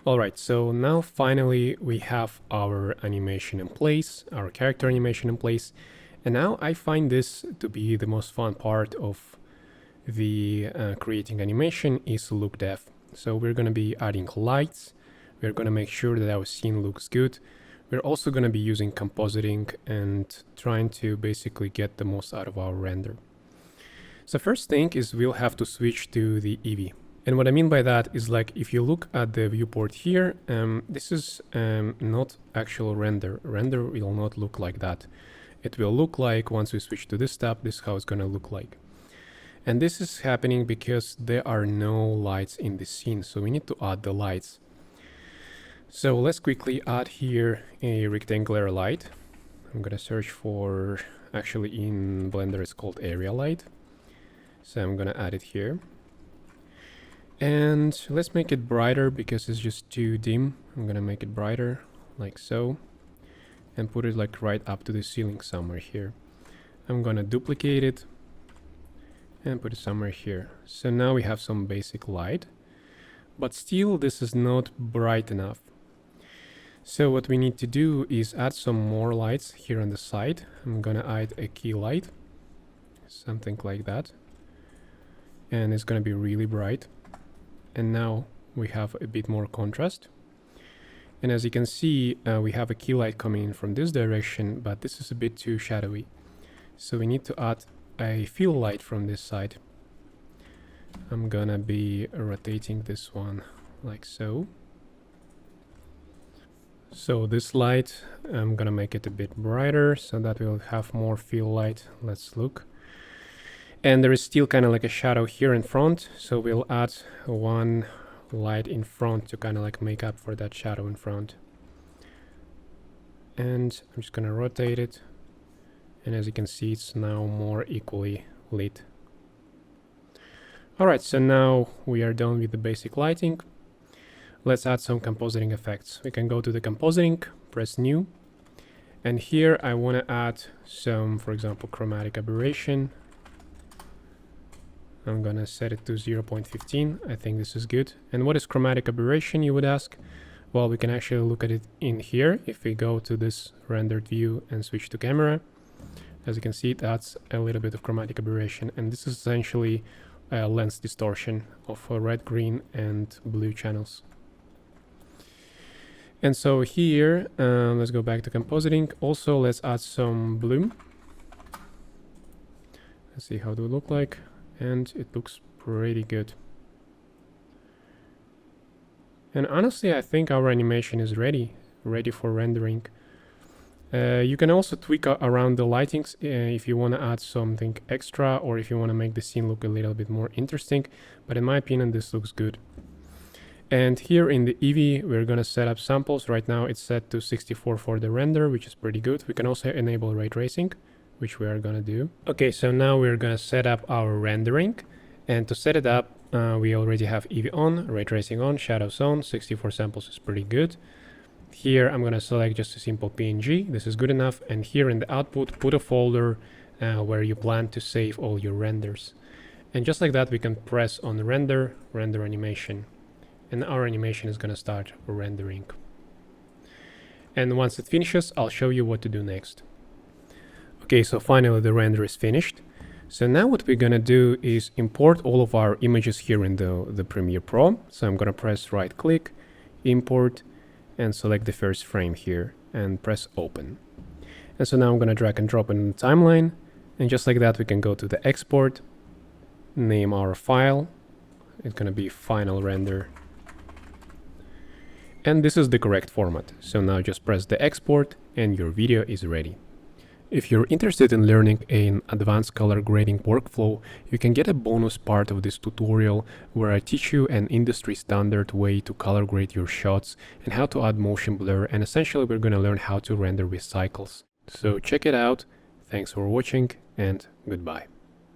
Alright, so now finally we have our animation in place, our character animation in place, and now I find this to be the most fun part of the creating animation is look depth. So we're going to be adding lights, we're going to make sure that our scene looks good, we're also going to be using compositing and trying to basically get the most out of our render. So first thing is we'll have to switch to the Eevee. And what I mean by that is, like, if you look at the viewport here, this is not actual render. Render will not look like that. It will look like, once we switch to this tab, this is how it's going to look like. And this is happening because there are no lights in the scene, so we need to add the lights. So let's quickly add here a rectangular light. I'm going to search for, actually in Blender it's called area light. So I'm going to add it here. And let's make it brighter because it's just too dim. I'm gonna make it brighter, like so, and put it like right up to the ceiling somewhere here. I'm gonna duplicate it and put it somewhere here. So now we have some basic light, but still this is not bright enough. So what we need to do is add some more lights here on the side. I'm gonna add a key light, something like that, and it's gonna be really bright. And now we have a bit more contrast. And as you can see, we have a key light coming in from this direction, but this is a bit too shadowy. So we need to add a fill light from this side. I'm gonna be rotating this one like so. So this light, I'm gonna make it a bit brighter so that we'll have more fill light. Let's look. And there is still kind of like a shadow here in front, so we'll add one light in front to kind of like make up for that shadow in front. And I'm just gonna rotate it, and as you can see, it's now more equally lit. Alright, so now we are done with the basic lighting. Let's add some compositing effects. We can go to the compositing, press new, and here I want to add some, for example, chromatic aberration. I'm gonna set it to 0.15. I think this is good. And what is chromatic aberration, you would ask? Well, we can actually look at it in here. If we go to this rendered view and switch to camera, as you can see, it adds a little bit of chromatic aberration. And this is essentially a lens distortion of red, green, and blue channels. And so here, let's go back to compositing. Also, let's add some bloom. Let's see how it will look like. And it looks pretty good. And honestly, I think our animation is ready for rendering. You can also tweak around the lightings if you want to add something extra, or if you want to make the scene look a little bit more interesting. But in my opinion, this looks good. And here in the Eevee, we're going to set up samples. Right now it's set to 64 for the render, which is pretty good. We can also enable ray tracing, which we are going to do. Okay, so now we're going to set up our rendering. And to set it up, we already have Eevee on, ray tracing on, shadows on, 64 samples is pretty good. Here I'm going to select just a simple PNG, this is good enough. And here in the output, put a folder where you plan to save all your renders. And just like that, we can press on render, render animation. And our animation is going to start rendering. And once it finishes, I'll show you what to do next. Okay, so finally the render is finished. So now what we're gonna do is import all of our images here in the Premiere Pro. So I'm gonna press right click, import, and select the first frame here and press open. And so now I'm gonna drag and drop it in the timeline. And just like that, we can go to the export, name our file. It's gonna be final render. And this is the correct format. So now just press the export and your video is ready. If you're interested in learning an advanced color grading workflow, you can get a bonus part of this tutorial where I teach you an industry standard way to color grade your shots and how to add motion blur, and essentially we're going to learn how to render with cycles. So check it out. Thanks for watching and goodbye.